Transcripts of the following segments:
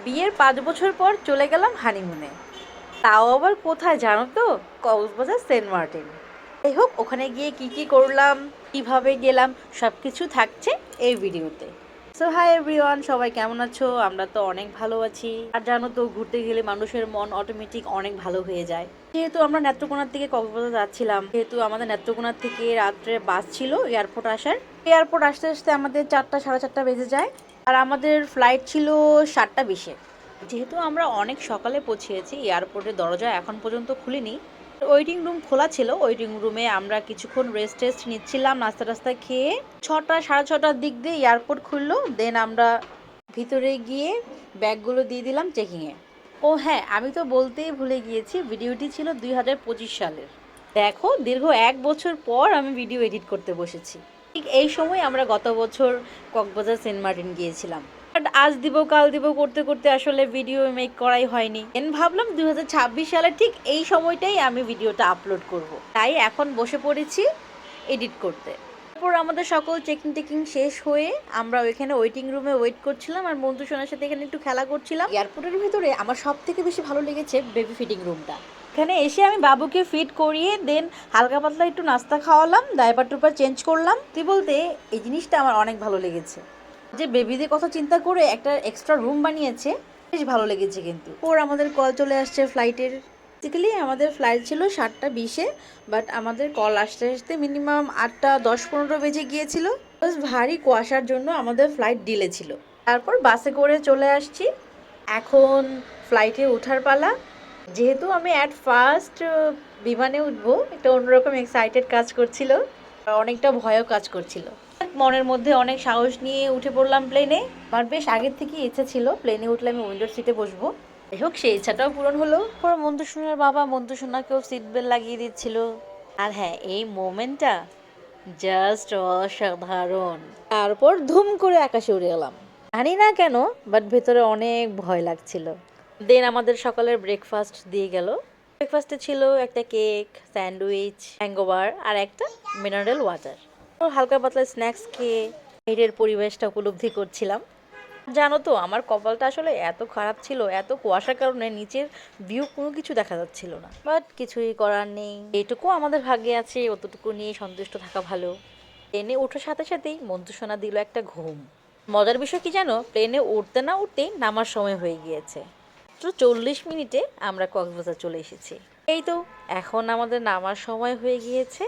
বিয়ের 5 বছর পর চলে গেলাম হানিমুনে। তাও আবার কোথায় জানো তো? কক্সবাজার সেন্ট মার্টিন। যাই হোক, ওখানে গিয়ে কি কি করলাম, কিভাবে গেলাম, সব কিছু থাকছে এই ভিডিওতে। সো হাই এভরিওয়ান, সবাই কেমন আছো? আমরা তো অনেক ভালো আছি। আর জানো তো, ঘুরতে গেলে মানুষের মন অটোমেটিক অনেক ভালো হয়ে যায়। যেহেতু আমরা নেত্রকোনার থেকে কক্সবাজার যাচ্ছিলাম, যেহেতু আমাদের নেত্রকোনার থেকে রাত্রে বাস ছিল এয়ারপোর্ট আসার। এয়ারপোর্ট আসতে আসতে আমাদের 4টা সাড়ে 4টা বেজে যায়। আর আমাদের ফ্লাইট ছিল 7টা 20-এ। যেহেতু আমরা অনেক সকালে পৌঁছেছি, এয়ারপোর্টের দরজা এখন পর্যন্ত খুলিনি। ওয়েটিং রুম খোলা ছিল, ওয়েটিং রুমে আমরা কিছুক্ষণ রেস্ট টেস্ট নিচ্ছিলাম, নাস্তা টাস্তা খেয়ে 6টা সাড়ে 6টার দিক দিয়ে এয়ারপোর্ট খুললো। দেন আমরা ভিতরে গিয়ে ব্যাগগুলো দিয়ে দিলাম চেকিংয়ে। ও হ্যাঁ, আমি তো বলতেই ভুলে গিয়েছি, ভিডিওটি ছিল 2025 সালের। দেখো, দীর্ঘ 1 বছর পর আমি ভিডিও এডিট করতে বসেছি। ঠিক এই সময় আমরা গত বছর কক্সবাজার সেন্ট মার্টিন গিয়েছিলাম। বাট আজ দিব কাল দিব করতে করতে আসলে ভিডিও মেক করাই হয়নি। দেন ভাবলাম 2026 সালে ঠিক এই সময়টাই আমি ভিডিওটা আপলোড করব। তাই এখন বসে পড়েছি এডিট করতে। তারপর আমাদের সকল চেকিং টেকিং শেষ হয়ে আমরা ওইখানে ওয়েটিং রুমে ওয়েট করছিলাম, আর বন্ধু সোনার সাথে এখানে একটু খেলা করছিলাম। এয়ারপোর্টের ভিতরে আমার সব থেকে বেশি ভালো লেগেছে বেবি ফিডিং রুমটা। এখানে এসে আমি বাবুকে ফিট করিয়ে দেন হালকা পাতলা একটু নাস্তা খাওয়ালাম, ডাইপার টুপার চেঞ্জ করলাম। তুই বলতে এই জিনিসটা আমার অনেক ভালো লেগেছে, যে বেবিদের কথা চিন্তা করে একটা এক্সট্রা রুম বানিয়েছে, বেশ ভালো লেগেছে। কিন্তু ওর আমাদের কল চলে আসছে ফ্লাইটের। বেসিক্যালি আমাদের ফ্লাইট ছিল 7টা 20-এ, বাট আমাদের কল আসতে আসতে মিনিমাম 8টা 10-15 বেজে গিয়েছিল। জাস্ট ভারী কুয়াশার জন্য আমাদের ফ্লাইট ডিলে ছিল। তারপর বাসে করে চলে আসছি, এখন ফ্লাইটে ওঠার পালা। যেহেতু আমি অ্যাট ফার্স্ট বিমানে উঠবো, একটা অন্যরকম এক্সাইটেড কাজ করছিল, আর অনেকটা ভয়ও কাজ করছিল। মনের মধ্যে অনেক সাহস নিয়ে উঠে পড়লাম প্লেনে। আমার বেশ আগের থেকেই ইচ্ছা ছিল প্লেনে উঠলে আমি উইন্ডোর সিটে বসবো। যাই হোক, সেই ইচ্ছাটাও পূরণ হলো। পরে মন্তু সোনার বাবা মন্তু সোনাকেও সিট বেল্ট লাগিয়ে দিচ্ছিল। আর হ্যাঁ, এই মোমেন্টটা জাস্ট অসাধারণ। তারপর ধুম করে আকাশে উড়ে গেলাম। জানি না কেন, বাট ভেতরে অনেক ভয় লাগছিল। দেন আমাদের সকালের ব্রেকফাস্ট দিয়ে গেল। ব্রেকফাস্টে ছিল একটা কেক, স্যান্ডউইচ, হ্যাঙ্গওভার আর একটা মিনারেল ওয়াটার। হালকা পাতলা স্ন্যাক্স খেয়ে বাইরের পরিবেশটা উপলব্ধি করছিলাম। জানো তো, আমার কপালটা আসলে এত খারাপ ছিল, এত কুয়াশার কারণে নিচের ভিউ কোনো কিছু দেখা যাচ্ছিল না। বাট কিছুই করার নেই, এইটুকু আমাদের ভাগ্যে আছে, অতটুকু নিয়ে সন্তুষ্ট থাকা ভালো। প্লেনে ওঠার সাথে সাথেই মন্তু সোনা দিল একটা ঘুম। মজার বিষয় কি জানো, প্লেনে উঠতে না উঠতেই নামার সময় হয়ে গিয়েছে। মাত্র 40 মিনিটে আমরা কক্সবাজার চলে এসেছি। এই তো এখন আমাদের নামার সময় হয়ে গিয়েছে।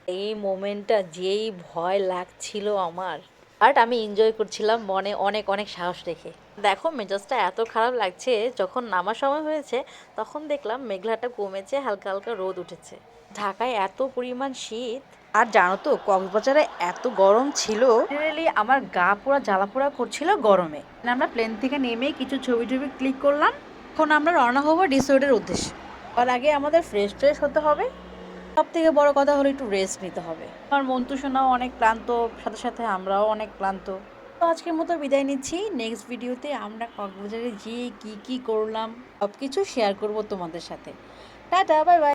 এই মোমেন্টটা যেই ভয় লাগছিল আমার, বাট আমি এনজয় করছিলাম মনে অনেক অনেক সাহস রেখে। দেখো, মেজাজটা এত খারাপ লাগছে, যখন নামার সময় হয়েছে তখন দেখলাম মেঘলাটা কমেছে, হালকা হালকা রোদ উঠেছে। ঢাকায় এত পরিমাণ শীত। আর জানো তো, কক্সবাজারে এত গরম ছিল, রিয়েলি আমার গা পুরো জ্বালা পোড়া করছিল গরমে। আমরা প্লেন থেকে নেমে কিছু ছবি টবি ক্লিক করলাম। এখন আমরা রওনা হবো রিসোর্টের উদ্দেশ্যে। আর আগে আমাদের ফ্রেশ হতে হবে। সব থেকে বড় কথা হলো একটু রেস্ট নিতে হবে। আমার মন্তু সোনাও অনেক ক্লান্ত, সাথে সাথে আমরাও অনেক ক্লান্ত। তো আজকের মতো বিদায় নিচ্ছি। নেক্সট ভিডিওতে আমরা কক্সবাজারে গিয়ে কি কি করলাম সব কিছু শেয়ার করব তোমাদের সাথে। Tata, bye bye.